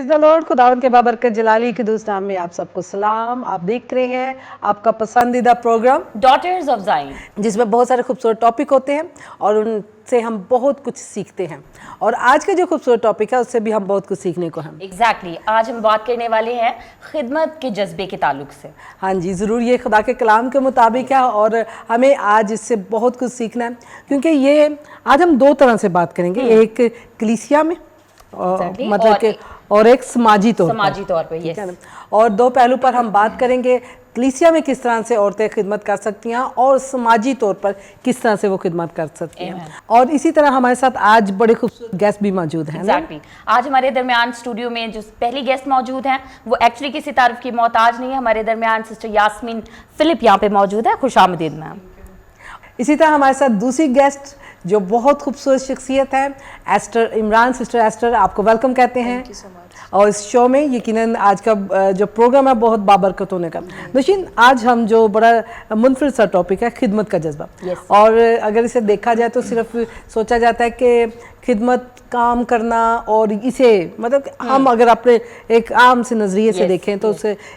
Praise the Lord. खुदावंद के बाबरकत जलाली के दोस्त नाम में आप सबको सलाम। आप देख रहे हैं आपका पसंदीदा प्रोग्राम डॉटर्स ऑफ ज़ाइन, जिसमें बहुत सारे खूबसूरत टॉपिक होते हैं और उनसे हम बहुत कुछ सीखते हैं। और आज का जो खूबसूरत टॉपिक है उससे भी हम बहुत कुछ सीखने को हैं। एग्जैक्टली आज हम बात करने वाले हैं खिदमत के जज्बे के ताल्लुक से। हाँ जी, ज़रूर, ये खुदा के कलाम के मुताबिक है और हमें आज इससे बहुत कुछ सीखना है, क्योंकि ये आज हम दो तरह से बात करेंगे, एक कलीसिया में मतलब कि और एक समाजी तौर पे, यस। और दो पहलू पर हम बात करेंगे, कलीसिया में किस तरह से औरतें खिदमत कर सकती हैं और समाजी तौर पर किस तरह से वो खिदमत कर सकती हैं। और इसी तरह हमारे साथ आज बड़े खूबसूरत गेस्ट भी मौजूद हैं। एग्जैक्टली आज हमारे दरमियान स्टूडियो में जो पहली गेस्ट मौजूद हैं वो एक्चुअली किसी तारीफ की मोहताज नहीं है। हमारे दरमियान सिस्टर यास्मीन फिलिप यहाँ पे मौजूद है। खुशामदीद मैम। इसी तरह हमारे साथ दूसरी गेस्ट जो बहुत खूबसूरत शख्सियत है, एस्टर इमरान, सिस्टर एस्टर, आपको वेलकम कहते हैं। और इस शो में यकीनन आज का जो प्रोग्राम है बहुत बाबरकत होने का। नशीन, आज हम जो बड़ा मुनफरिद सा टॉपिक है, खिदमत का जज्बा। और अगर इसे देखा जाए तो सिर्फ सोचा जाता है कि खिदमत काम करना, और इसे मतलब हम अगर अपने एक आम से नज़रिए से देखें तो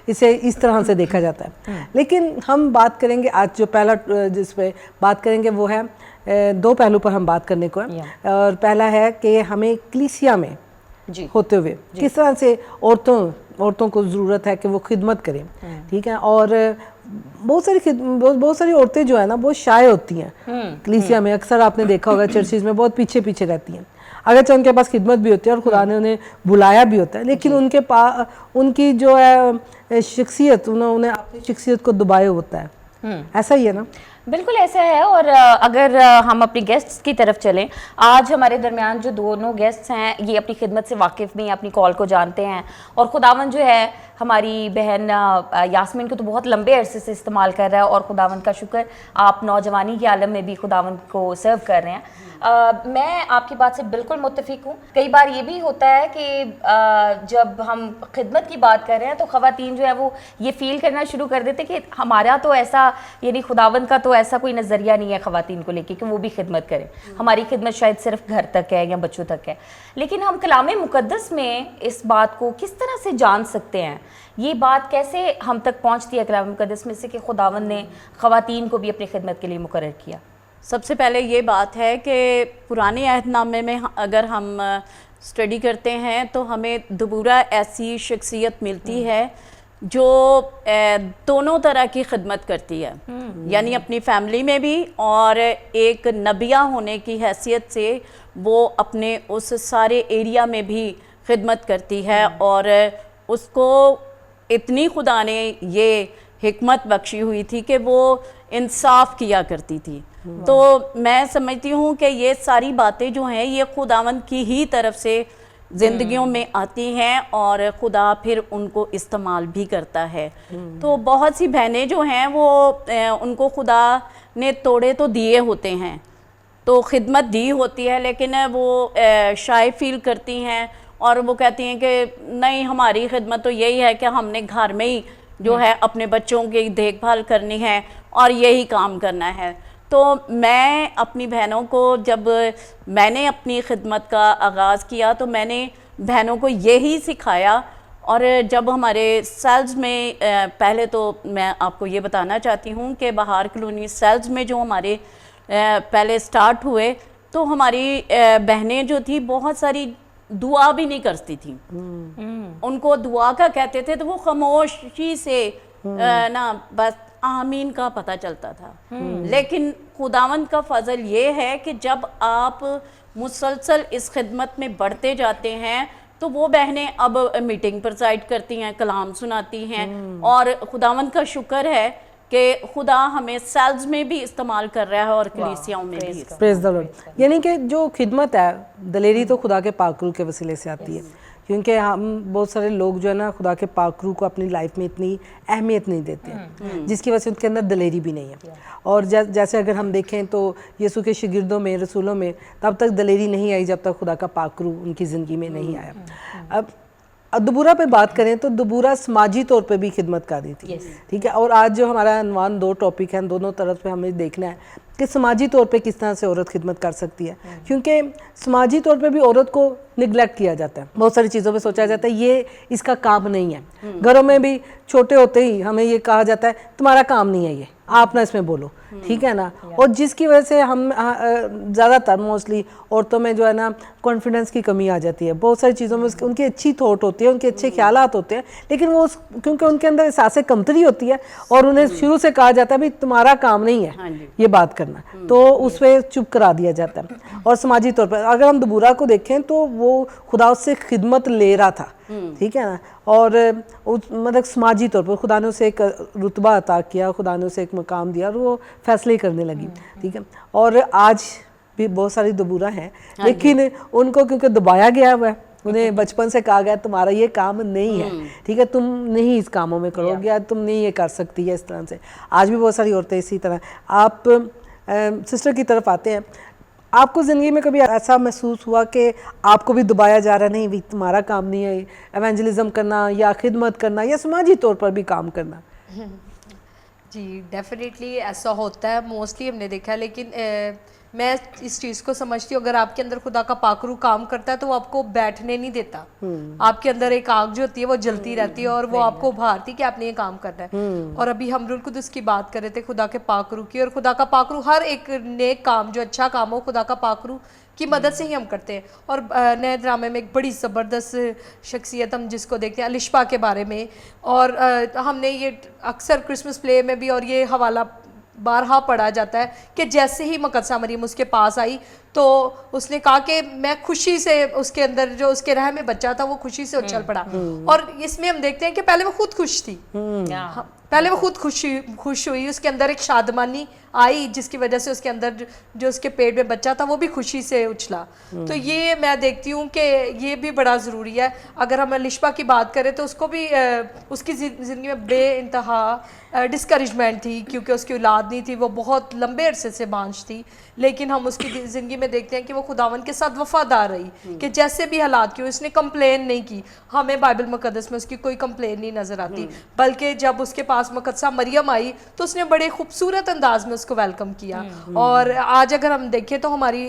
इसे इस तरह से देखा जाता है। लेकिन हम बात करेंगे आज जो पहला जिस पे बात करेंगे वो है, दो पहलू पर हम बात करने को है। और पहला है कि हमें कलीसिया में होते हुए किस तरह से औरतों को ज़रूरत है कि वो खिदमत करें, ठीक है। और बहुत सारी औरतें जो है ना बहुत शाय होती हैं कलीसिया में। अक्सर आपने देखा होगा चर्चिज़ में बहुत पीछे पीछे रहती हैं, अगरचे उनके पास खिदमत भी होती है और खुदा ने उन्हें बुलाया भी होता है, लेकिन उनके पास उनकी जो है शख्सियत, उन्होंने अपनी शख्सियत को दबाया होता है। ऐसा ही है ना? बिल्कुल ऐसा है। और अगर हम अपनी गेस्ट्स की तरफ चलें, आज हमारे दरमियान जो दोनों गेस्ट्स हैं ये अपनी खिदमत से वाकिफ़ भी हैं, अपनी कॉल को जानते हैं। और खुदावन जो है हमारी बहन यास्मीन को तो बहुत लंबे अरसे से इस्तेमाल कर रहा है, और खुदावन का शुक्र आप नौजवानी के आलम में भी खुदावन को सर्व कर रहे हैं। मैं आपकी बात से बिल्कुल मुत्तफिक हूँ। कई बार ये भी होता है कि जब हम खिदमत की बात कर रहे हैं तो ख़वातीन जो है वो ये फील करना शुरू कर देते कि हमारा तो ऐसा, यानी खुदावन का तो ऐसा कोई नज़रिया नहीं है ख़वातीन को लेके कि वो भी खिदमत करें। हमारी खिदमत शायद सिर्फ घर तक है या बच्चों तक है। लेकिन हम कलाम मुक़द्दस में इस बात को किस तरह से जान सकते हैं, ये बात कैसे हम तक पहुँचती है कलाम मुक़द्दस में से कि खुदावन ने ख़वातीन को भी अपनी खिदमत के लिए मुकर्रर किया? सबसे पहले ये बात है कि पुराने अहदनामे में अगर हम स्टडी करते हैं तो हमें दबूरा ऐसी शख्सियत मिलती है जो दोनों तरह की खिदमत करती है, यानी अपनी फैमिली में भी और एक नबिया होने की हैसियत से वो अपने उस सारे एरिया में भी खिदमत करती है। और उसको इतनी खुदा ने ये हिकमत बख्शी हुई थी कि वो इंसाफ किया करती थी। तो मैं समझती हूँ कि ये सारी बातें जो हैं ये खुदावंद की ही तरफ से ज़िंदगियों में आती हैं और खुदा फिर उनको इस्तेमाल भी करता है। तो बहुत सी बहनें जो हैं वो उनको खुदा ने तोड़े तो दिए होते हैं, तो खिदमत दी होती है, लेकिन वो शाय फील करती हैं और वो कहती हैं कि नहीं, हमारी खिदमत तो यही है कि हमने घर में ही जो है अपने बच्चों की देखभाल करनी है और यही काम करना है। तो मैं अपनी बहनों को, जब मैंने अपनी खिदमत का आगाज़ किया तो मैंने बहनों को यही सिखाया। और जब हमारे सेल्स में पहले तो मैं आपको ये बताना चाहती हूँ कि बहार कॉलोनी सेल्स में जो हमारे पहले स्टार्ट हुए तो हमारी बहनें जो थी बहुत सारी दुआ भी नहीं करती थी। उनको दुआ का कहते थे तो वो खामोशी से ना बस आमीन का पता चलता था। लेकिन खुदावंद का फजल ये है कि जब आप मुसलसल इस खिदमत में बढ़ते जाते हैं तो वो बहनें अब मीटिंग प्रिसाइड करती हैं, कलाम सुनाती हैं। और खुदावंद का शुक्र है कि खुदा हमें सेल्स में भी इस्तेमाल कर रहा है और कलीसियाओं में भी। Praise the Lord. यानी कि जो खिदमत है, दलेरी तो खुदा के पाक रूह के वसीले से आती है, क्योंकि हम बहुत सारे लोग जो है ना खुदा के पाक रूह को अपनी लाइफ में इतनी अहमियत नहीं देते हैं, जिसकी वजह से उनके अंदर दलेरी भी नहीं है। और जैसे अगर हम देखें तो यीशु के शागिर्दों में, रसूलों में तब तक दलेरी नहीं आई जब तक खुदा का पाक रूह उनकी ज़िंदगी में नहीं आया। अब दबूरा पे बात करें तो दबूरा समाजी तौर पे भी खिदमत कर रही थी, ठीक है। और आज जो हमारा अनवान दो टॉपिक हैं, दोनों तरफ पे हमें देखना है कि समाजी तौर पे किस तरह से औरत खिदमत कर सकती है, क्योंकि समाजी तौर पे भी औरत को निगलेक्ट किया जाता है, बहुत सारी चीज़ों पे सोचा जाता है ये इसका काम नहीं है। घरों में भी छोटे होते ही हमें ये कहा जाता है तुम्हारा काम नहीं है ये, आप ना इसमें बोलो, ठीक है ना। और जिसकी वजह से हम ज़्यादातर मोस्टली औरतों में जो है ना कॉन्फिडेंस की कमी आ जाती है, बहुत सारी चीज़ों में उनकी अच्छी थॉट होती है, उनके अच्छे ख्यालात होते हैं, लेकिन वो क्योंकि उनके अंदर एहसास कमतरी होती है और उन्हें शुरू से कहा जाता है भाई तुम्हारा काम नहीं है ये बात करना, तो उस पर चुप करा दिया जाता है। और समाजी तौर पर अगर हम दबूरा को देखें तो वो खुदा उससे खिदमत ले रहा था, ठीक है ना, और मतलब समाजी तौर पर खुदा ने उसे एक रुतबा अता किया, खुदा ने उसे एक मकाम दिया और वो फैसले करने लगी, ठीक है। और आज भी बहुत सारी दबूरा हैं, लेकिन उनको क्योंकि दबाया गया हुआ है, उन्हें बचपन से कहा गया तुम्हारा ये काम नहीं है, ठीक है, तुम नहीं इस कामों में करोगे या तुम नहीं ये कर सकती है, इस तरह से। आज भी बहुत सारी औरतें इसी तरह। आप सिस्टर की तरफ आते हैं, आपको ज़िंदगी में कभी ऐसा महसूस हुआ कि आपको भी दबाया जा रहा नहीं, भी तुम्हारा काम नहीं है एवेंजलिज्म करना या खिदमत करना या समाजी तौर पर भी काम करना? जी डेफिनेटली ऐसा होता है, मोस्टली हमने देखा है, लेकिन मैं इस चीज़ को समझती हूँ अगर आपके अंदर खुदा का पाकरू काम करता है तो वो आपको बैठने नहीं देता। आपके अंदर एक आग जो होती है वो जलती रहती है और वो आपको उभारती है कि आपने ये काम करना है। और अभी हम रूल कुदस की बात कर रहे थे खुदा के पाकरू की, और खुदा का पाकरू हर एक नेक काम जो अच्छा काम हो खुदा का पाकरू की मदद से ही हम करते हैं। और नए ड्रामे में एक बड़ी ज़बरदस्त शख्सियत हम जिसको देखते हैं अलिशबा के बारे में, और हमने ये अक्सर क्रिसमस प्ले में भी और ये हवाला बारहा पढ़ा जाता है कि जैसे ही मकदसा मरियम उसके पास आई तो उसने कहा कि मैं खुशी से, उसके अंदर जो उसके रह में बच्चा था वो खुशी से उछल पड़ा। और इसमें हम देखते हैं कि पहले वो खुद खुश थी, पहले वो खुद खुश हुई, उसके अंदर एक शादमानी आई जिसकी वजह से उसके अंदर जो उसके पेट में बच्चा था वो भी खुशी से उछला। तो ये मैं देखती हूँ कि ये भी बड़ा ज़रूरी है। अगर हम अलिशबा की बात करें तो उसको भी उसकी ज़िंदगी में बे इंतहा डिस्करेजमेंट थी क्योंकि उसकी औलाद नहीं थी, वो बहुत लंबे अरसे से बांझ थी, लेकिन हम उसकी ज़िंदगी में देखते हैं कि वो खुदावन के साथ वफादार रही कि जैसे भी हालात की उसने कंप्लेन नहीं की। हमें बाइबल मुकद्दस में उसकी कोई कंप्लेन नहीं नज़र आती, बल्कि जब उसके पास मकदसा मरियम आई तो उसने बड़े खूबसूरत अंदाज में उसको वेलकम किया। और आज अगर हम देखें तो हमारी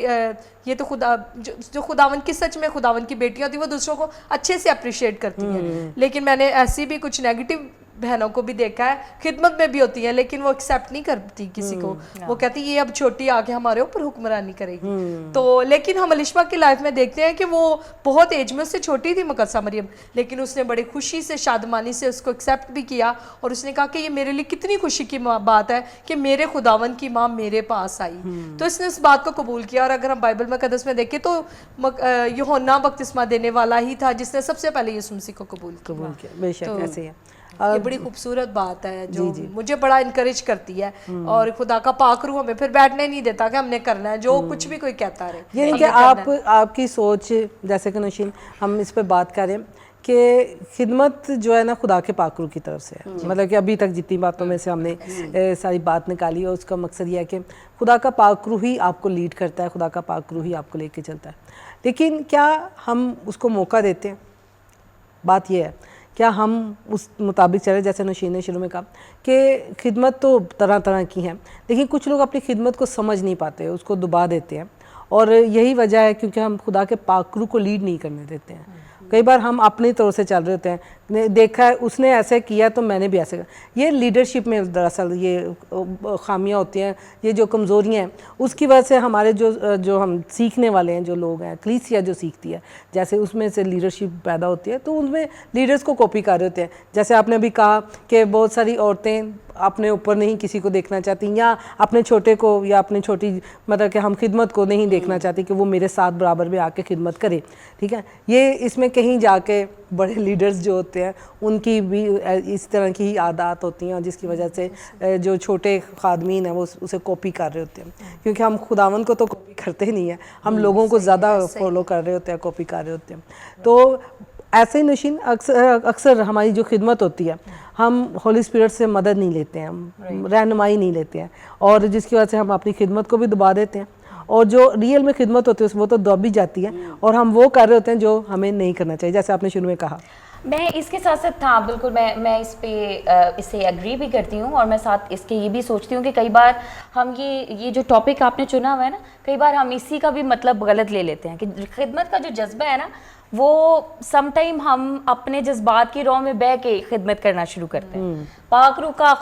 ये तो खुदा जो खुदावन की सच में खुदावन की बेटियां थी वो दूसरों को अच्छे से अप्रिशिएट करती हैं, लेकिन मैंने ऐसी भी कुछ नेगेटिव बहनों को भी देखा है, खिदमत में भी होती हैं लेकिन वो एक्सेप्ट नहीं करती किसी को, वो कहती ये अब छोटी आके हमारे ऊपर हुक्मरानी करेगी। तो लेकिन हम अलिशबा की लाइफ में देखते हैं कि वो बहुत एज में उससे छोटी थी मकदसा मरियम, लेकिन उसने बड़ी खुशी से शादमानी से उसको एक्सेप्ट भी किया और उसने कहा कि ये मेरे लिए कितनी खुशी की बात है कि मेरे खुदावन की माँ मेरे पास आई। तो इसने इस बात को कबूल किया। और अगर हम बाइबल मुकद्दस में देखें तो यूहन्ना बपतिस्मा देने वाला ही था जिसने सबसे पहले यीशु मसीह को कबूल किया। बेशक ऐसे है। ये बड़ी खूबसूरत बात है जो मुझे बड़ा इनकरेज करती है। और खुदा का पाकरू हमें फिर बैठने नहीं देता कि हमने करना है, जो कुछ भी कोई कहता रहे। यानी कि आपकी सोच, जैसे कि नौशीन हम इस पे बात करें कि खिदमत जो है ना खुदा के पाकरू की तरफ से है, मतलब कि अभी तक जितनी बातों में से हमने सारी बात निकाली है उसका मकसद ये है कि खुदा का पाकरू ही आपको लीड करता है, खुदा का पाकरू ही आपको लेके चलता है। लेकिन क्या हम उसको मौका देते हैं? बात यह है, क्या हम उस मुताबिक चले? जैसे नौशीन ने शुरू में कहा कि खिदमत तो तरह तरह की है, लेकिन कुछ लोग अपनी खिदमत को समझ नहीं पाते, उसको दबा देते हैं, और यही वजह है क्योंकि हम खुदा के पाकरू को लीड नहीं करने देते हैं। कई बार हम अपनी तरह से चल रहे होते हैं, देखा है उसने ऐसे किया तो मैंने भी ऐसे किया। ये लीडरशिप में दरअसल ये खामियां होती हैं, ये जो कमज़ोरियाँ हैं उसकी वजह से हमारे जो हम सीखने वाले हैं, जो लोग हैं, कलीसिया जो सीखती है, जैसे उसमें से लीडरशिप पैदा होती है तो उनमें लीडर्स को कॉपी कर रहे होते हैं। जैसे आपने अभी कहा कि बहुत सारी औरतें अपने ऊपर नहीं किसी को देखना चाहती, या अपने छोटे को या अपनी छोटी मतलब कि हम खिदमत को नहीं देखना चाहती कि वो मेरे साथ बराबर में आके खिदमत करे, ठीक है। ये इसमें कहीं जाके बड़े लीडर्स जो होते हैं उनकी भी इस तरह की ही आदत होती हैं, जिसकी वजह से जो छोटे खादमीन हैं वो उसे कॉपी कर रहे होते हैं, क्योंकि हम खुदावन को तो कॉपी करते ही नहीं है, हम लोगों को ज़्यादा फॉलो कर रहे होते हैं, कॉपी कर रहे होते हैं। तो ऐसे ही नौशीन अक्सर हमारी जो खिदमत होती है हम होली स्पिरिट से मदद नहीं लेते हैं, हम रहनुमाई नहीं लेते हैं, और जिसकी वजह से हम अपनी खिदमत को भी दबा देते हैं, और जो रियल में खिदमत होती है वो तो दबी जाती है और हम वो कर रहे होते हैं जो हमें नहीं करना चाहिए, जैसे आपने शुरू में कहा। मैं इसके साथ साथ था बिल्कुल, मैं इस पे इससे एग्री भी करती हूँ, और मैं साथ इसके ये भी सोचती हूँ कि कई बार हम ये जो टॉपिक आपने चुना हुआ है ना, कई बार हम इसी का भी मतलब गलत ले लेते हैं कि खिदमत का जो जज्बा है ना, वो समटाइम हम अपने जज्बात की रौ में बह के खिदमत करना शुरू करते हैं। पाक रूह का,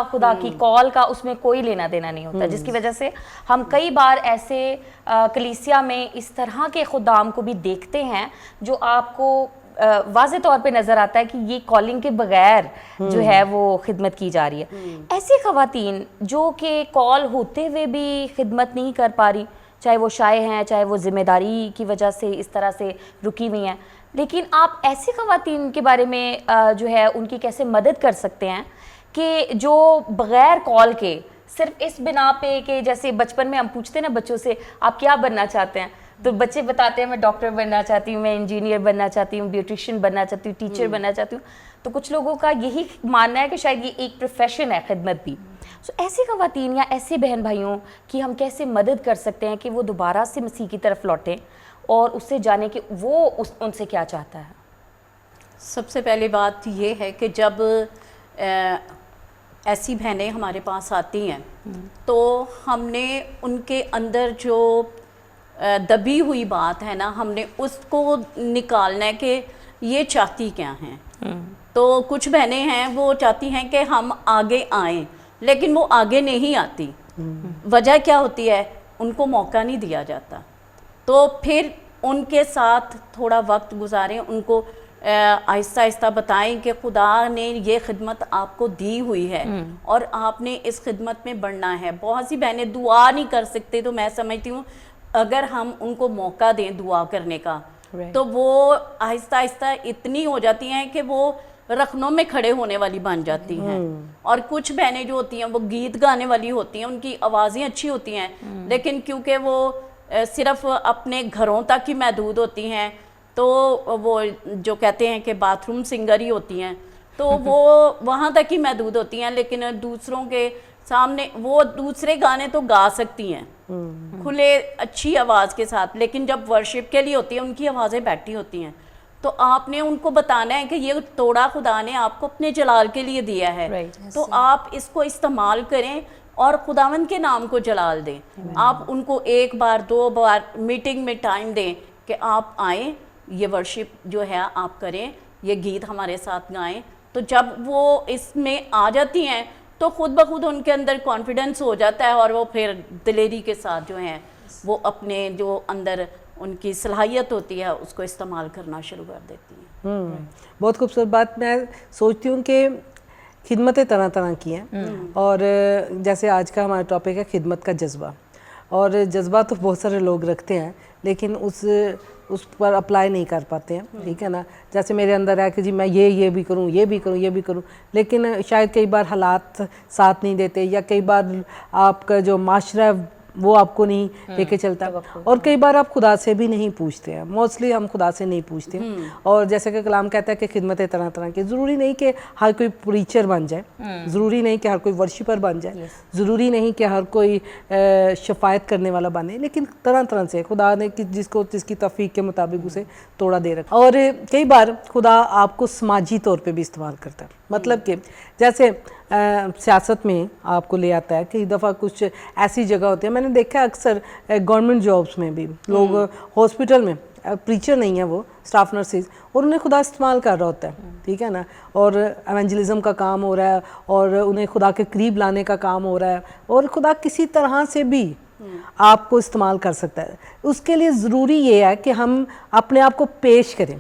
खुदा की कॉल का उसमें कोई लेना देना नहीं होता, जिसकी वजह से हम कई बार ऐसे कलीसिया में इस तरह के खुदाम को भी देखते हैं जो आपको वाज़े तौर पे नज़र आता है कि ये कॉलिंग के बगैर जो है वो खिदमत की जा रही है। ऐसी ख़वातीन जो कि कॉल होते हुए भी खिदमत नहीं कर पा रही, चाहे वो शाये हैं, चाहे वो ज़िम्मेदारी की वजह से इस तरह से रुकी हुई हैं, लेकिन आप ऐसी ख़वातीन के बारे में जो है उनकी कैसे मदद कर सकते हैं कि जो बग़ैर कॉल के सिर्फ इस बिना पे कि जैसे बचपन में हम पूछते हैं ना बच्चों से आप क्या बनना चाहते हैं, तो बच्चे बताते हैं मैं डॉक्टर बनना चाहती हूँ, मैं इंजीनियर बनना चाहती हूँ, ब्यूटिशियन बनना चाहती हूँ, टीचर बनना चाहती हूँ। तो कुछ लोगों का यही मानना है कि शायद ये एक प्रोफेशन है खिदमत भी। सो ऐसी ख़वातीन या ऐसे बहन भाइयों की हम कैसे मदद कर सकते हैं कि वो दोबारा से मसीह की तरफ लौटें और उससे जाने कि वो उनसे क्या चाहता है? सबसे पहली बात ये है कि जब ऐसी बहनें हमारे पास आती हैं तो हमने उनके अंदर जो दबी हुई बात है ना, हमने उसको निकालना है कि ये चाहती क्या हैं। तो कुछ बहनें हैं वो चाहती हैं कि हम आगे आएं, लेकिन वो आगे नहीं आती। वजह क्या होती है? उनको मौका नहीं दिया जाता। तो फिर उनके साथ थोड़ा वक्त गुजारें, उनको आहिस्ता आहिस्ता बताएं कि खुदा ने ये खिदमत आपको दी हुई है और आपने इस खिदमत में बढ़ना है। बहुत सी बहनें दुआ नहीं कर सकते, तो मैं समझती हूँ अगर हम उनको मौका दें दुआ करने का, तो वो आहिस्ता आहिस्ता इतनी हो जाती हैं कि वो रखनों में खड़े होने वाली बन जाती हैं। और कुछ बहनें जो होती हैं वो गीत गाने वाली होती हैं, उनकी आवाज़ें अच्छी होती हैं, लेकिन क्योंकि वो सिर्फ अपने घरों तक ही महदूद होती हैं, तो वो जो कहते हैं कि बाथरूम सिंगर ही होती हैं, तो वो वहाँ तक ही महदूद होती हैं, लेकिन दूसरों के सामने वो दूसरे गाने तो गा सकती हैं खुले अच्छी आवाज़ के साथ, लेकिन जब वर्शिप के लिए होती है उनकी आवाज़ें बैठी होती हैं। तो आपने उनको बताना है कि ये तोड़ा खुदा ने आपको अपने जलाल के लिए दिया है, तो आप इसको इस्तेमाल करें और खुदावंद के नाम को जलाल दें। आप उनको एक बार दो बार मीटिंग में टाइम दें कि आप आएँ, ये वर्शिप जो है आप करें, ये गीत हमारे साथ गाएं। तो जब वो इसमें आ जाती हैं तो खुद ब खुद उनके अंदर कॉन्फिडेंस हो जाता है और वो फिर दिलेरी के साथ जो हैं वो अपने जो अंदर उनकी सलाहियत होती है उसको इस्तेमाल करना शुरू कर देती हैं। बहुत खूबसूरत बात। मैं सोचती हूँ कि खिदमतें तरह तरह की हैं, और जैसे आज का हमारा टॉपिक है खिदमत का जज्बा, और जज्बा तो बहुत सारे लोग रखते हैं लेकिन उस पर अप्लाई नहीं कर पाते हैं, ठीक है ना। जैसे मेरे अंदर है कि जी मैं ये भी करूं, ये भी करूं, ये भी करूं, लेकिन शायद कई बार हालात साथ नहीं देते, या कई बार आपका जो माशरा है वो आपको नहीं लेके चलता, और कई बार आप खुदा से भी नहीं पूछते हैं। मोस्टली हम खुदा से नहीं पूछते हैं। और जैसे कि कलाम कहता है कि खिदमतें तरह तरह की, ज़रूरी नहीं कि हर कोई प्रीचर बन जाए, ज़रूरी नहीं कि हर कोई वर्शिपर बन जाए, ज़रूरी नहीं कि हर कोई शफायत करने वाला बने, लेकिन तरह तरह से खुदा ने जिसकी तौफीक के मुताबिक उसे तोड़ा दे रखा। और कई बार खुदा आपको समाजी तौर पर भी इस्तेमाल करता है, मतलब कि जैसे सियासत में आपको ले आता है। कई दफ़ा कुछ ऐसी जगह होती है, मैंने देखा है अक्सर गवर्नमेंट जॉब्स में भी लोग हॉस्पिटल में प्रीचर नहीं है वो स्टाफ नर्सेज, और उन्हें खुदा इस्तेमाल कर रहा होता है, ठीक है ना, और एवेंजलिज्म का काम हो रहा है और उन्हें खुदा के करीब लाने का काम हो रहा है, और खुदा किसी तरह से भी आपको इस्तेमाल कर सकता है। उसके लिए ज़रूरी ये है कि हम अपने आप को पेश करें,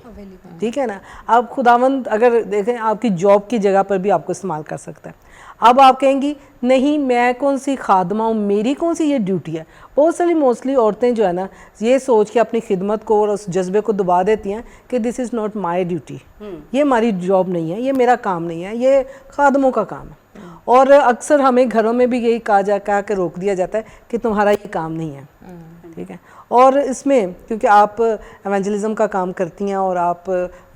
ठीक है ना। अब खुदावंद अगर देखें आपकी जॉब की जगह पर भी आपको इस्तेमाल कर सकता है। अब आप कहेंगी नहीं मैं कौन सी खादमा हूँ, मेरी कौन सी ये ड्यूटी है। बहुत सारी मोस्टली औरतें जो है ना ये सोच के अपनी खिदमत को और उस जज्बे को दबा देती हैं कि this is not my duty, ये हमारी जॉब नहीं है, ये मेरा काम नहीं है, ये खादमों का काम है। और अक्सर हमें घरों में भी यही कहा के रोक दिया जाता है कि तुम्हारा ये काम नहीं है, ठीक है। और इसमें क्योंकि आप एवेंजलिज्म का काम करती हैं और आप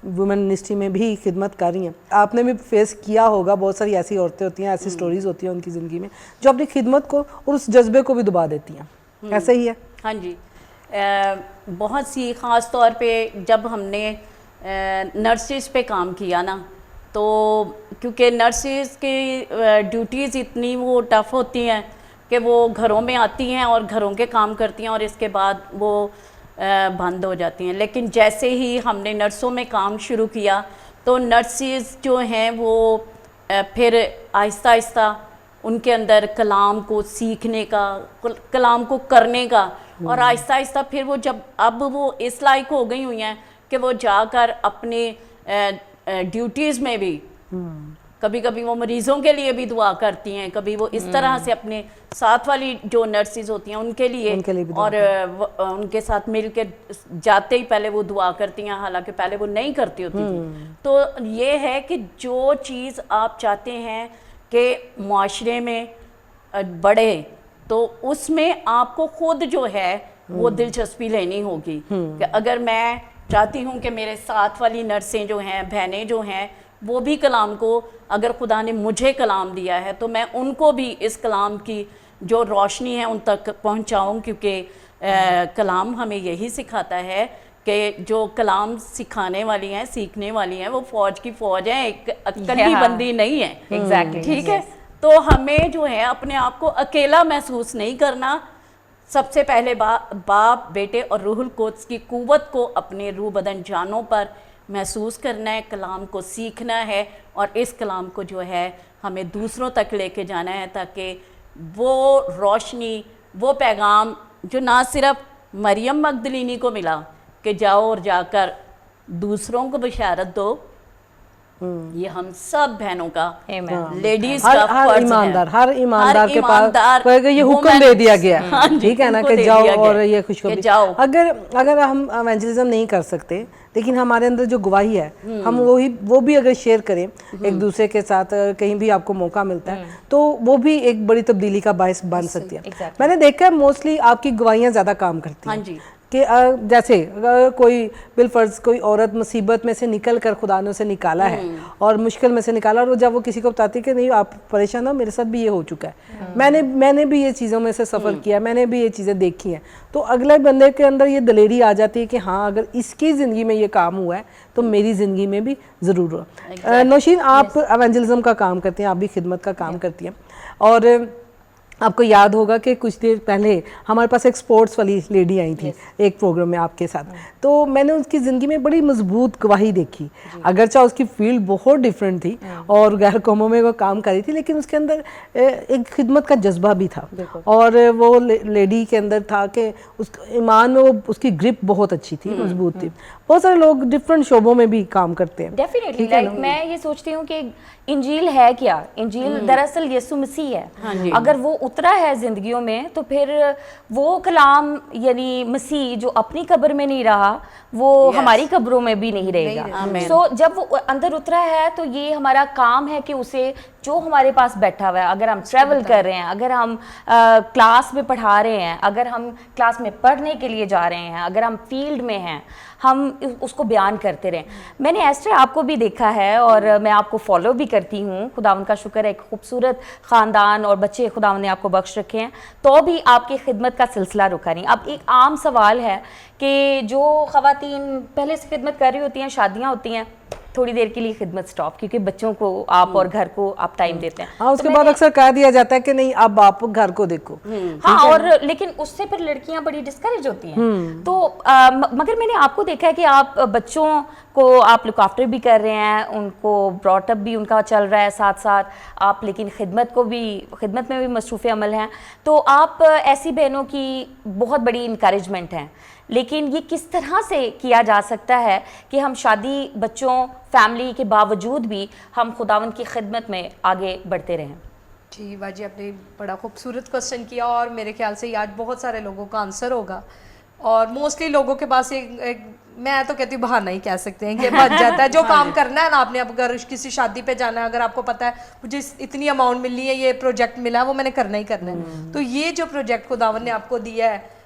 वुमेन मिनिस्ट्री में भी खिदमत कर रही हैं, आपने भी फेस किया होगा, बहुत सारी ऐसी औरतें होती हैं, ऐसी स्टोरीज होती हैं उनकी ज़िंदगी में जो अपनी खिदमत को और उस जज्बे को भी दबा देती हैं। ऐसा ही है? हाँ जी, बहुत सी ख़ास तौर पे जब हमने नर्सिस पे काम किया ना, तो क्योंकि नर्सिस की ड्यूटीज़ इतनी वो टफ़ होती हैं कि वो घरों में आती हैं और घरों के काम करती हैं और इसके बाद वो बंद हो जाती हैं। लेकिन जैसे ही हमने नर्सों में काम शुरू किया तो नर्सिस जो हैं वो फिर आहिस्ता आहिस्ता उनके अंदर कलाम को सीखने का, कलाम को करने का, और आहिस्ता आहिस्ता फिर वो जब अब वो इस लायक हो गई हुई हैं कि वो जाकर अपने ड्यूटीज़ में भी कभी कभी वो मरीज़ों के लिए भी दुआ करती हैं, कभी वो इस तरह से अपने साथ वाली जो नर्सिस होती हैं उनके लिए भी और उनके साथ मिल के जाते ही पहले वो दुआ करती हैं, हालांकि पहले वो नहीं करती होती थी। तो ये है कि जो चीज़ आप चाहते हैं कि मुआशरे में बढ़े तो उसमें आपको खुद जो है वो दिलचस्पी लेनी होगी कि अगर मैं चाहती हूँ कि मेरे साथ वाली नर्सें जो हैं, बहनें जो हैं, वो भी कलाम को, अगर खुदा ने मुझे कलाम दिया है तो मैं उनको भी इस कलाम की जो रोशनी है उन तक पहुँचाऊँ, क्योंकि कलाम हमें यही सिखाता है कि जो कलाम सिखाने वाली हैं, सीखने वाली हैं, वो फौज की फौज है, एक अक्कली बंदी नहीं है। एग्जैक्टली, ठीक है। तो हमें जो है अपने आप को अकेला महसूस नहीं करना। सबसे पहले बाप, बेटे और रूहुल कुद्स की कुव्वत को अपने रूह बदन जानों पर महसूस करना है, कलाम को सीखना है और इस कलाम को जो है हमें दूसरों तक लेके जाना है, ताकि वो रोशनी, वो पैगाम जो ना सिर्फ मरियम मगदलीनी को मिला कि जाओ और जाकर दूसरों को बशारत दो, ये हम सब बहनों का, लेडीज का फर्ज है। हर ईमानदार के पास ये हुक्म दे दिया गया, ठीक है ना, कि जाओ और ये खुशखबरी जाओ। अगर हम एवेंजलिज्म नहीं कर सकते लेकिन हमारे अंदर जो गवाही है हम वो भी अगर शेयर करें एक दूसरे के साथ, कहीं भी आपको मौका मिलता है तो वो भी एक बड़ी तब्दीली का बायस बन सकती है। मैंने देखा है मोस्टली आपकी गवाहियाँ ज़्यादा काम करती हैं। हाँ जी। कि जैसे अगर कोई बिलफर्ज कोई औरत मुसीबत में से निकल कर खुदा ने उसे निकाला है और मुश्किल में से निकाला, और जब वो किसी को बताती है कि नहीं आप परेशान हो, मेरे साथ भी ये हो चुका है, मैंने भी ये चीज़ों में से सफ़र किया, मैंने भी ये चीज़ें देखी हैं, तो अगले बंदे के अंदर ये दलेरी आ जाती है कि हाँ अगर इसकी ज़िंदगी में ये काम हुआ है तो मेरी ज़िंदगी में भी ज़रूर हो। नौशीन, आप एवेंजलिज्म का काम करती हैं, आप भी खिदमत का काम करती हैं, और आपको याद होगा कि कुछ देर पहले हमारे पास एक स्पोर्ट्स वाली लेडी आई थी एक प्रोग्राम में आपके साथ, तो मैंने उसकी ज़िंदगी में बड़ी मजबूत गवाही देखी। अगरचा उसकी फील्ड बहुत डिफरेंट थी और गैर कौमों में वो काम कर रही थी, लेकिन उसके अंदर एक खिदमत का जज्बा भी था, और वो लेडी के अंदर था कि उस ईमान में वो उसकी ग्रिप बहुत अच्छी थी, मजबूत थी। बहुत सारे लोग डिफरेंट शोबों में भी काम करते हैं। डेफिनेटली, लाइक मैं ये सोचती हूँ कि इंजील है क्या? इंजील दरअसल यीशु मसीह है। अगर वो उतरा है जिंदगियों में तो फिर वो कलाम यानी मसीह जो अपनी कब्र में नहीं रहा वो हमारी कब्रों में भी नहीं रहेगा। सो जब वो अंदर उतरा है तो ये हमारा काम है कि उसे जो हमारे पास बैठा हुआ है, अगर हम ट्रैवल कर रहे हैं, अगर हम क्लास में पढ़ा रहे हैं, अगर हम क्लास में पढ़ने के लिए जा रहे हैं, अगर हम फील्ड में हैं, हम उसको बयान करते रहें। मैंने एस्टर आपको भी देखा है और मैं आपको फॉलो भी करती हूँ। खुदावंद का शुक्र है, एक खूबसूरत ख़ानदान और बच्चे खुदावंद ने आपको बख्श रखे हैं, तो भी आपकी खिदमत का सिलसिला रुका नहीं। अब एक आम सवाल है कि जो ख़वातीन पहले से खिदमत कर रही होती हैं, शादियाँ होती हैं, थोड़ी देर के लिए खिदमत स्टॉप, क्योंकि बच्चों को आप और घर को आप टाइम देते हैं। हाँ, उसके बाद अक्सर कह दिया जाता है कि नहीं अब आप घर को देखो। हाँ, और लेकिन उससे फिर लड़कियां बड़ी डिस्करेज होती हैं। तो मगर मैंने आपको देखा है कि आप बच्चों को आप लुक आफ्टर भी कर रहे हैं, उनको ब्रॉट अप भी उनका चल रहा है साथ साथ आप, लेकिन खिदमत में भी मसरूफ़ अमल हैं। तो आप ऐसी बहनों की बहुत बड़ी इंकरेजमेंट हैं, लेकिन ये किस तरह से किया जा सकता है कि हम शादी, बच्चों, फैमिली के बावजूद भी हम खुदावंद की खिदमत में आगे बढ़ते रहें? जी बाजी, आपने बड़ा खूबसूरत क्वेश्चन किया और मेरे ख्याल से आज बहुत सारे लोगों का आंसर होगा। और मोस्टली लोगों के पास एक मैं तो कहती हूँ बहाना ही कह सकते हैं कि बच जाता है। जो काम करना है ना आपने, अब अगर किसी शादी पे जाना है, अगर आपको पता है मुझे इतनी अमाउंट मिलनी है, ये प्रोजेक्ट मिला है, वो मैंने करना ही करना है। तो ये जो प्रोजेक्ट खुदावन ने आपको दिया है,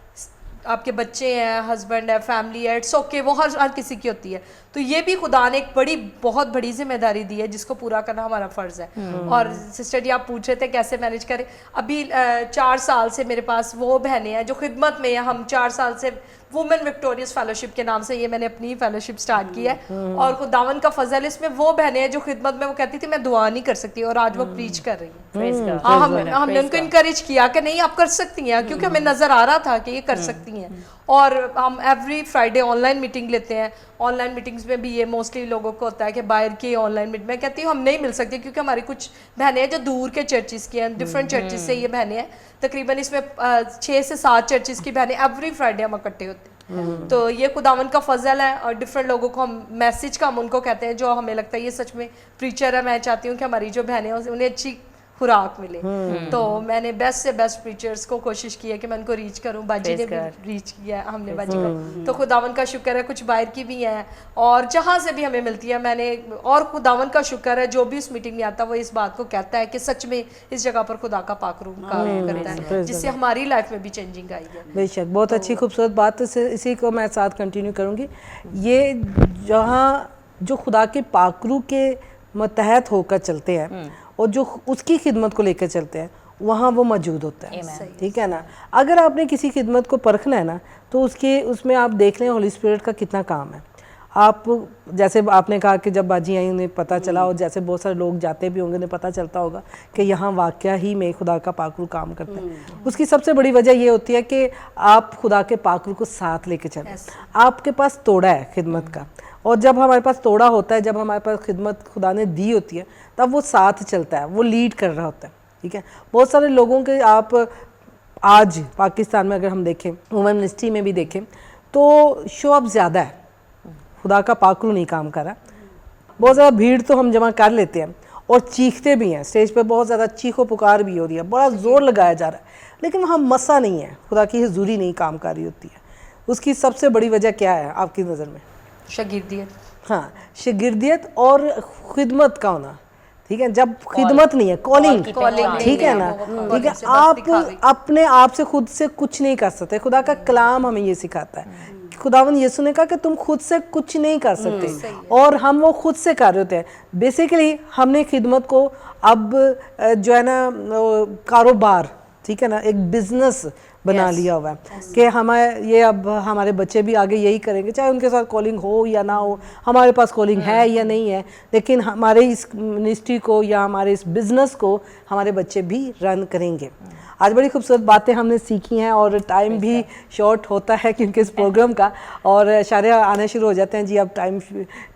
आपके बच्चे हैं, हस्बैंड है, फैमिली है, इट्स ओके, वो हर किसी की होती है। तो ये भी खुदा ने एक बहुत बड़ी जिम्मेदारी दी है जिसको पूरा करना हमारा फ़र्ज़ है। और सिस्टर जी आप पूछ रहे थे कैसे मैनेज करें। अभी 4 साल से मेरे पास वो बहनें हैं जो खिदमत में है, हम 4 साल से वुमेन विक्टोरियस फेलोशिप के नाम से ये मैंने अपनी फेलोशिप स्टार्ट की है। और खुदावन का फजल, इसमें वो बहनें हैं जो खिदमत में वो कहती थी मैं दुआ नहीं कर सकती, और आज वो प्रीच कर रही हैं। Praise God. हाँ, हमने उनको इनकरेज किया कि नहीं आप कर सकती हैं, क्योंकि हमें नजर आ रहा था कि ये कर सकती हैं। और हम एवरी फ्राइडे ऑनलाइन मीटिंग लेते हैं। ऑनलाइन मीटिंग्स में भी ये मोस्टली लोगों को होता है कि बाहर की ऑनलाइन मीटिंग, मैं कहती हूँ हम नहीं मिल सकते, क्योंकि हमारी कुछ बहनें हैं जो दूर के चर्चिस की हैं, डिफरेंट चर्चिस से ये बहनें हैं। तकरीबन इसमें 6 से 7 चर्चिस की बहनें एवरी फ्राइडे हम इकट्ठे होते हैं। तो ये खुदावन का फजल है, और डिफरेंट लोगों को हम मैसेज का हम उनको कहते हैं जो हमें लगता है ये सच में प्रीचर है। मैं चाहती हूँ कि हमारी जो बहनें हैं उन्हें अच्छी खुराक मिले। तो मैंने बेस्ट से बेस्ट प्रीचर्स को कोशिश की है कि मैं उनको रीच करूं। बाजी ने भी रीच किया है, हमने बाजी को। तो खुदावन का शुक्र है, कुछ बाहर की भी हैं और जहाँ से भी हमें मिलती है मैंने, और खुदावन का शुक्र है जो भी उस मीटिंग में आता है वो इस बात को कहता है कि सच में इस जगह पर खुदा का पाकरूम काम करता है, जिससे हमारी लाइफ में भी चेंजिंग आई है। बेशक, बहुत अच्छी खूबसूरत बात। इसी को मैं साथ कंटिन्यू करूँगी। ये जहाँ जो खुदा के पाकरू के मतहत होकर चलते हैं और जो उसकी खिदमत को लेकर चलते हैं, वहाँ वो मौजूद होता है। ठीक है ना। अगर आपने किसी खिदमत को परखना है ना, तो उसमें आप देख लें होली स्पिरिट का कितना काम है। आप जैसे आपने कहा कि जब बाजी आई उन्हें पता चला, और जैसे बहुत सारे लोग जाते भी होंगे उन्हें पता चलता होगा कि यहाँ वाकया ही में खुदा का पाकरू काम करता है। उसकी सबसे बड़ी वजह ये होती है कि आप खुदा के पाकरू को साथ लेके चलें। आपके पास तोड़ा है खिदमत का, और जब हमारे पास तोड़ा होता है, जब हमारे पास खिदमत खुदा ने दी होती है, तब वो साथ चलता है, वो लीड कर रहा होता है। ठीक है। बहुत सारे लोगों के आप आज पाकिस्तान में अगर हम देखें, वुमेन मिनिस्ट्री में भी देखें, तो शो अप ज़्यादा है, खुदा का पाकरू नहीं काम कर रहा। बहुत ज़्यादा भीड़ तो हम जमा कर लेते हैं और चीखते भी हैं, स्टेज पे बहुत ज़्यादा चीखो पुकार भी हो रही है, बड़ा ज़ोर लगाया जा रहा है, लेकिन वहाँ मसा नहीं है, खुदा की हुजूरी नहीं काम कर रही होती है। उसकी सबसे बड़ी वजह क्या है आपकी नज़र में? शागिर्दियत। हाँ, शागिर्दियत और खिदमत का होना। ठीक है। जब खिदमत नहीं है, कॉलिंग, ठीक है ना। ठीक है। आप अपने आप से खुद से कुछ नहीं कर सकते। खुदा का कलाम हमें ये सिखाता है। खुदावन यीशु ने कहा कि तुम खुद से कुछ नहीं कर सकते, और हम वो खुद से कर रहे होते हैं। बेसिकली हमने खिदमत को अब जो है ना कारोबार, ठीक है ना, एक बिजनेस बना लिया हुआ है कि हमें ये, अब हमारे बच्चे भी आगे यही करेंगे, चाहे उनके साथ कॉलिंग हो या ना हो, हमारे पास कॉलिंग है या नहीं है, लेकिन हमारे इस मिनिस्ट्री को या हमारे इस बिज़नेस को हमारे बच्चे भी रन करेंगे। आज बड़ी खूबसूरत बातें हमने सीखी हैं, और टाइम भी शॉर्ट होता है क्योंकि इस प्रोग्राम का, और शायद आने शुरू हो जाते हैं जी, अब टाइम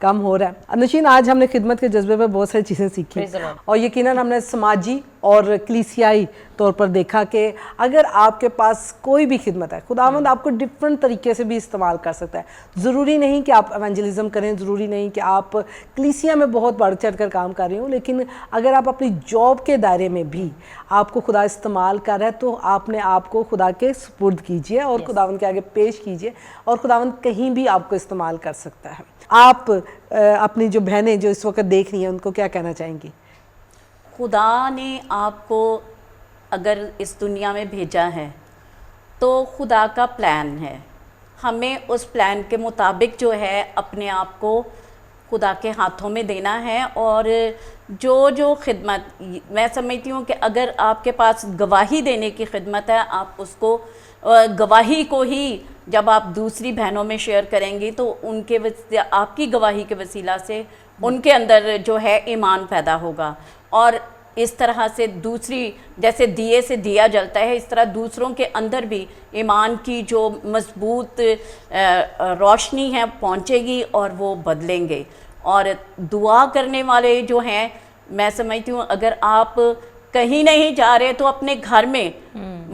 कम हो रहा है। अनुशीन, आज हमने खिदमत के जज्बे पर बहुत सारी चीज़ें सीखी, और यकीनन हमने समाजी और कलीसियाई तौर पर देखा कि अगर आपके पास कोई भी खिदमत है, खुदावंद आपको डिफरेंट तरीके से भी इस्तेमाल कर सकता है। ज़रूरी नहीं कि आप एवेंजलिज्म करें, ज़रूरी नहीं कि आप कलीसिया में बहुत बढ़ चढ़ कर काम कर रहे हो, लेकिन अगर आप अपनी जॉब के दायरे में भी आपको खुदा इस्तेमाल कर रहा है, तो आपने आपको खुदा के सुपुर्द कीजिए और खुदावंद के आगे पेश कीजिए, और खुदावंद कहीं भी आपको इस्तेमाल कर सकता है। आप अपनी जो बहनें जो इस वक्त देख रही हैं, उनको क्या कहना चाहेंगी? खुदा ने आपको अगर इस दुनिया में भेजा है तो खुदा का प्लान है, हमें उस प्लान के मुताबिक जो है अपने आप को खुदा के हाथों में देना है। और जो खिदमत मैं समझती हूँ कि अगर आपके पास गवाही देने की खिदमत है, आप उसको गवाही को ही जब आप दूसरी बहनों में शेयर करेंगी, तो उनके आपकी गवाही के वसीला से उनके अंदर जो है ईमान पैदा होगा, और इस तरह से दूसरी, जैसे दिए से दिया जलता है, इस तरह दूसरों के अंदर भी ईमान की जो मजबूत रोशनी है पहुंचेगी, और वो बदलेंगे। और दुआ करने वाले जो हैं, मैं समझती हूँ अगर आप कहीं नहीं जा रहे तो अपने घर में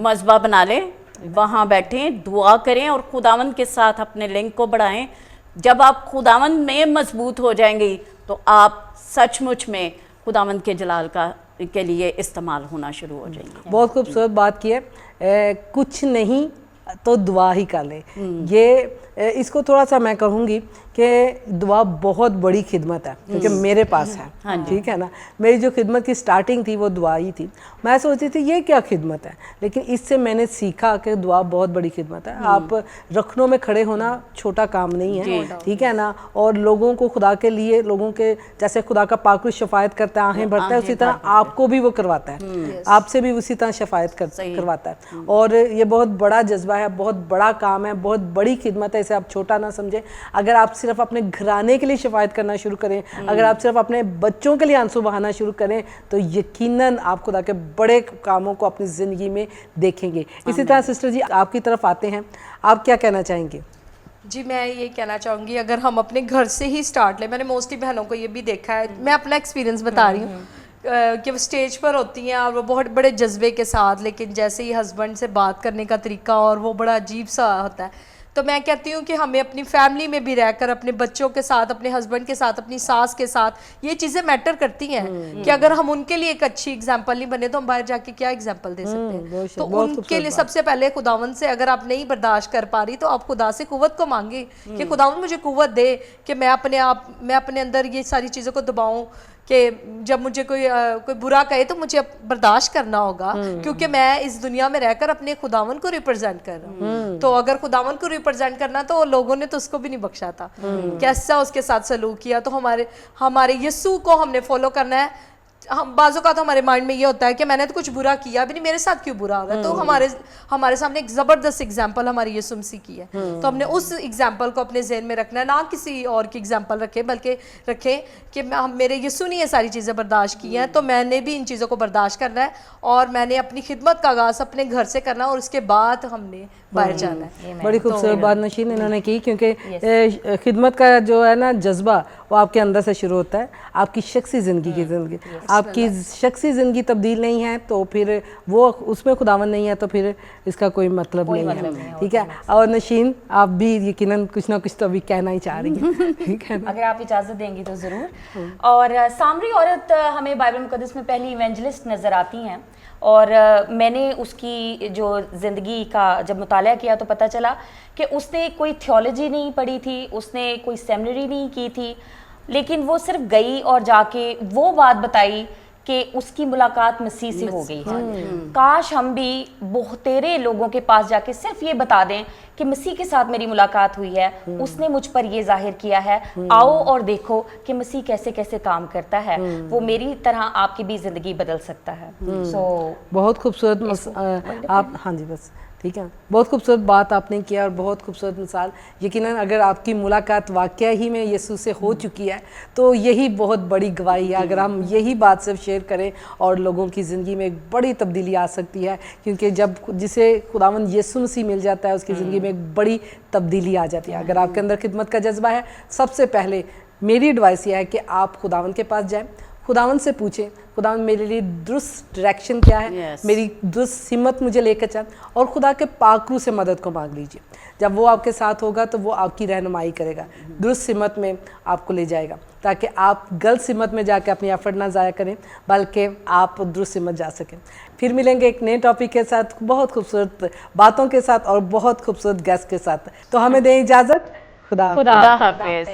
मज़बा बना लें, वहाँ बैठें, दुआ करें और खुदावंद के साथ अपने लिंक को बढ़ाएं। जब आप खुदावंद में मजबूत हो जाएंगी, तो आप सचमुच में खुदावंद के जलाल के लिए इस्तेमाल होना शुरू हो जाएंगे। बहुत खूबसूरत बात की है। कुछ नहीं तो दुआ ही कर ले। ये इसको थोड़ा सा मैं कहूँगी कि दुआ बहुत बड़ी खिदमत है, क्योंकि मेरे पास है, ठीक है ना। मेरी जो खिदमत की स्टार्टिंग थी वो दुआ ही थी। मैं सोचती थी ये क्या खिदमत है, लेकिन इससे मैंने सीखा कि दुआ बहुत बड़ी खिदमत है। आप रखनों में खड़े होना छोटा काम नहीं है, ठीक है ना। और लोगों को खुदा के लिए, लोगों के जैसे खुदा का पाक शफायत करता है, आहें भरता है, उसी तरह आपको भी वो करवाता है, आपसे भी उसी तरह शफायत करवाता है। और ये बहुत बड़ा जज्बा है, बहुत बड़ा काम है, बहुत बड़ी खिदमत है, इसे आप छोटा ना समझें। अगर आप सिर्फ अपने घराने के लिए शफायत करना शुरू करें, अगर आप सिर्फ अपने बच्चों के लिए आंसू बहाना शुरू करें, तो यकीनन आप खुदा के बड़े कामों को अपनी ज़िंदगी में देखेंगे। इसी तरह सिस्टर जी आपकी तरफ आते हैं, आप क्या कहना चाहेंगे? जी, मैं ये कहना चाहूँगी, अगर हम अपने घर से ही स्टार्ट लें, मैंने मोस्टली बहनों को ये भी देखा है, मैं अपना एक्सपीरियंस बता रही हूँ कि वो स्टेज पर होती हैं और वो बहुत बड़े जज्बे के साथ, लेकिन जैसे ही हस्बैंड से बात करने का तरीका और वो बड़ा अजीब सा होता है। तो मैं कहती हूँ कि हमें अपनी फैमिली में भी रहकर, अपने बच्चों के साथ, अपने हस्बैंड के साथ, अपनी सास के साथ, ये चीज़ें मैटर करती हैं कि अगर हम उनके लिए एक अच्छी एग्जांपल नहीं बने तो हम बाहर जाके क्या एग्जांपल दे सकते हैं। तो उनके लिए सबसे पहले खुदावन से, अगर आप नहीं बर्दाश्त कर पा रही तो आप खुदा से कुव्वत को मांगे कि खुदावन मुझे कुव्वत दे कि मैं अपने अंदर ये सारी चीज़ों को दबाऊँ, कि जब मुझे कोई बुरा कहे तो मुझे बर्दाश्त करना होगा, क्योंकि मैं इस दुनिया में रहकर अपने खुदावन को रिप्रेजेंट कर रहा हूँ। तो अगर खुदावन को रिप्रेजेंट करना, तो लोगों ने तो उसको भी नहीं बख्शा था, कैसा उसके साथ सलूक किया। तो हमारे यीशु को हमने फॉलो करना है। हम बाजों का तो हमारे माइंड में ये होता है कि मैंने तो कुछ बुरा किया भी नहीं, मेरे साथ क्यों बुरा हो रहा है। तो हमारे सामने एक ज़बरदस्त एग्जाम्पल हमारी यीशु मसीह की है, तो हमने उस एग्जाम्पल को अपने जहन में रखना है, ना किसी और की एग्जाम्पल रखें, बल्कि रखें कि मेरे यीशु ने ये सारी चीज़ें बर्दाश्त की हैं, तो मैंने भी इन चीज़ों को बर्दाश्त करना है और मैंने अपनी खिदमत का आगाज़ अपने घर से करना, और उसके बाद हमने बाहर जाना है। बड़ी खूबसूरत बात नशीन इन्होंने की, क्योंकि खिदमत का जो है ना जज्बा, वो आपके अंदर से शुरू होता है। आपकी शख्सी ज़िंदगी आपकी शख्सी ज़िंदगी तब्दील नहीं है तो फिर वो उसमें खुदावन नहीं है, तो फिर इसका कोई मतलब नहीं है, ठीक है। और नशीन आप भी यकीनन कुछ ना कुछ तो अभी कहना ही चाह रही हैं, ठीक है ना? अगर आप इजाज़त देंगी तो ज़रूर। और सामरी औरत हमें बाइबल मुकद्दस में पहली इवेंजलिस्ट नज़र आती हैं, और मैंने उसकी जो ज़िंदगी का जब मुताला किया तो पता चला कि उसने कोई थियोलॉजी नहीं पढ़ी थी, उसने कोई सेमिनरी नहीं की थी, लेकिन वो सिर्फ गई और जाके वो बात बताई कि उसकी मुलाकात मसीह से हो गई है। काश हम भी बहुतेरे लोगों के पास जाके सिर्फ ये बता दें कि मसीह के साथ मेरी मुलाकात हुई है, उसने मुझ पर ये जाहिर किया है, आओ और देखो कि मसीह कैसे कैसे काम करता है, वो मेरी तरह आपकी भी ज़िंदगी बदल सकता है। बहुत खूबसूरत आप, हाँ जी बस ठीक है, बहुत खूबसूरत बात आपने किया और बहुत खूबसूरत मिसाल। यकीनन अगर आपकी मुलाकात वाकया ही में यीशु से हो चुकी है तो यही बहुत बड़ी गवाही है। अगर हम यही बात सिर्फ शेयर करें और लोगों की ज़िंदगी में एक बड़ी तब्दीली आ सकती है, क्योंकि जब जिसे खुदावन यीशु मसीह मिल जाता है उसकी ज़िंदगी में एक बड़ी तब्दीली आ जाती है। अगर आपके अंदर खिदमत का जज्बा है, सबसे पहले मेरी एडवाइस यह है कि आप खुदावन के पास जाएं, खुदावन से पूछें, खुदावन मेरे लिए दुरुस्त डायरेक्शन क्या है, मेरी दुरुस्त हिम्मत मुझे लेकर चल, और खुदा के पाकरू से मदद को मांग लीजिए। जब वो आपके साथ होगा तो वो आपकी रहनुमाई करेगा, दुरुस्त हिम्मत में आपको ले जाएगा, ताकि आप गलत हिम्मत में जाकर अपनी एफर्ट ना ज़ाया करें, बल्कि आप दुरुस्त हिम्मत जा सकें। फिर मिलेंगे एक नए टॉपिक के साथ, बहुत खूबसूरत बातों के साथ और बहुत खूबसूरत गेस्ट के साथ। तो हमें दें इजाज़त, खुदा हाफिज़।